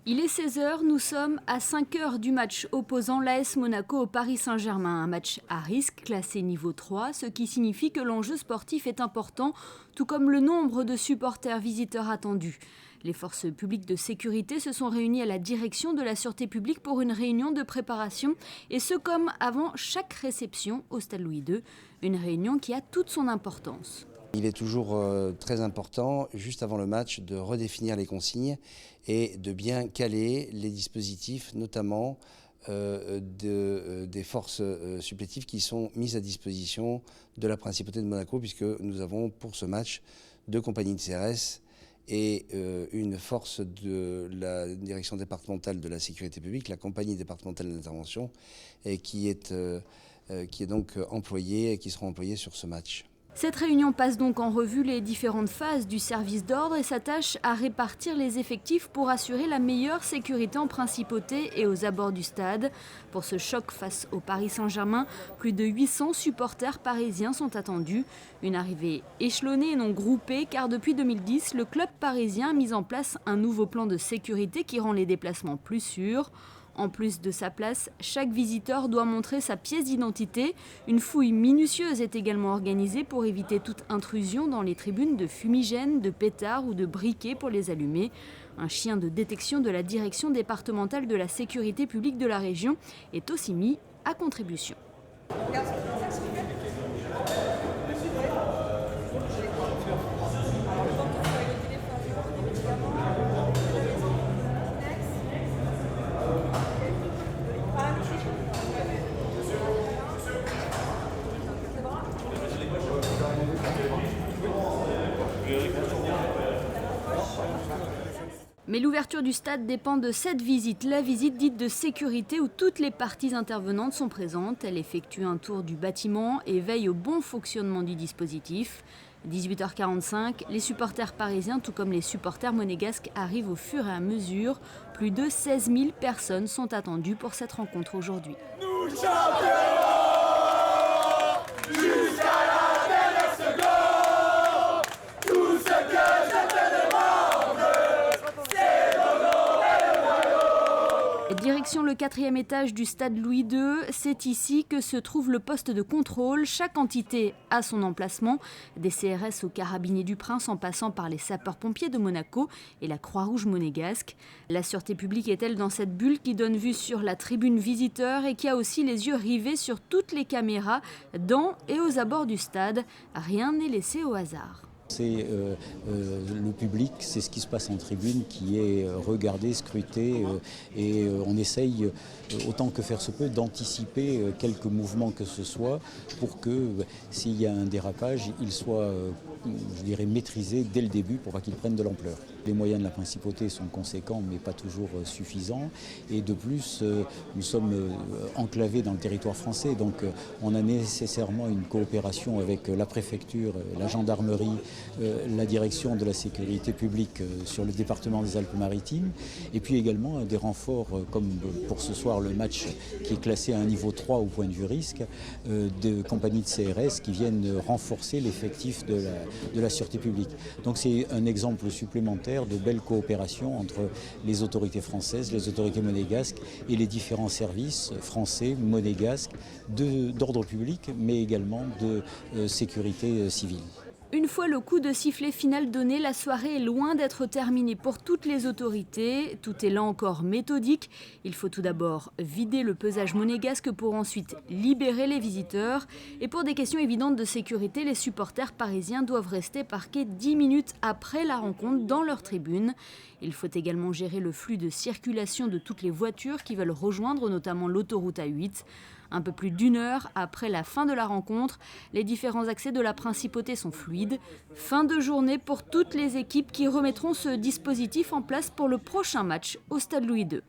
Il est 16h, nous sommes à 5h du match opposant l'AS Monaco au Paris Saint-Germain. Un match à risque, classé niveau 3, ce qui signifie que l'enjeu sportif est important, tout comme le nombre de supporters visiteurs attendus. Les forces publiques de sécurité se sont réunies à la direction de la sûreté publique pour une réunion de préparation, et ce comme avant chaque réception au Stade Louis II, une réunion qui a toute son importance. Il est toujours très important, juste avant le match, de redéfinir les consignes et de bien caler les dispositifs, notamment des forces supplétives qui sont mises à disposition de la Principauté de Monaco, puisque nous avons pour ce match 2 compagnies de CRS et une force de la direction départementale de la sécurité publique, la compagnie départementale d'intervention, qui est donc employée et qui sera employée sur ce match. Cette réunion passe donc en revue les différentes phases du service d'ordre et s'attache à répartir les effectifs pour assurer la meilleure sécurité en principauté et aux abords du stade. Pour ce choc face au Paris Saint-Germain, plus de 800 supporters parisiens sont attendus. Une arrivée échelonnée et non groupée, car depuis 2010, le club parisien a mis en place un nouveau plan de sécurité qui rend les déplacements plus sûrs. En plus de sa place, chaque visiteur doit montrer sa pièce d'identité. Une fouille minutieuse est également organisée pour éviter toute intrusion dans les tribunes de fumigènes, de pétards ou de briquets pour les allumer. Un chien de détection de la direction départementale de la sécurité publique de la région est aussi mis à contribution. Mais l'ouverture du stade dépend de cette visite, la visite dite de sécurité où toutes les parties intervenantes sont présentes. Elle effectue un tour du bâtiment et veille au bon fonctionnement du dispositif. 18h45, les supporters parisiens, tout comme les supporters monégasques, arrivent au fur et à mesure. Plus de 16 000 personnes sont attendues pour cette rencontre aujourd'hui. Nous chanterons jusqu'à la dernière seconde tout ce que je te demande, c'est d'honorer le royaume. Direction le 4e étage du stade Louis II, c'est ici que se trouve le poste de contrôle. Chaque entité a son emplacement, des CRS aux Carabiniers du Prince en passant par les sapeurs-pompiers de Monaco et la Croix-Rouge monégasque. La sûreté publique est-elle dans cette bulle qui donne vue sur la tribune visiteur et qui a aussi les yeux rivés sur toutes les caméras dans et aux abords du stade. Rien n'est laissé au hasard. C'est le public, c'est ce qui se passe en tribune qui est regardé, scruté et on essaye autant que faire se peut d'anticiper quelques mouvements que ce soit pour que s'il y a un dérapage, il soit je dirais maîtrisé dès le début pour pas qu'il prenne de l'ampleur. Les moyens de la principauté sont conséquents mais pas toujours suffisants et de plus nous sommes enclavés dans le territoire français donc on a nécessairement une coopération avec la préfecture, la gendarmerie, la direction de la sécurité publique sur le département des Alpes-Maritimes et puis également des renforts comme pour ce soir le match qui est classé à un niveau 3 au point de vue risque de compagnies de CRS qui viennent renforcer l'effectif de la sûreté publique. Donc c'est un exemple supplémentaire de belle coopération entre les autorités françaises, les autorités monégasques et les différents services français, monégasques, d'ordre public mais également de sécurité civile. Une fois le coup de sifflet final donné, la soirée est loin d'être terminée pour toutes les autorités. Tout est là encore méthodique. Il faut tout d'abord vider le pesage monégasque pour ensuite libérer les visiteurs. Et pour des questions évidentes de sécurité, les supporters parisiens doivent rester parqués 10 minutes après la rencontre dans leur tribune. Il faut également gérer le flux de circulation de toutes les voitures qui veulent rejoindre notamment l'autoroute A8. Un peu plus d'1 heure après la fin de la rencontre, les différents accès de la principauté sont fluides. Fin de journée pour toutes les équipes qui remettront ce dispositif en place pour le prochain match au Stade Louis II.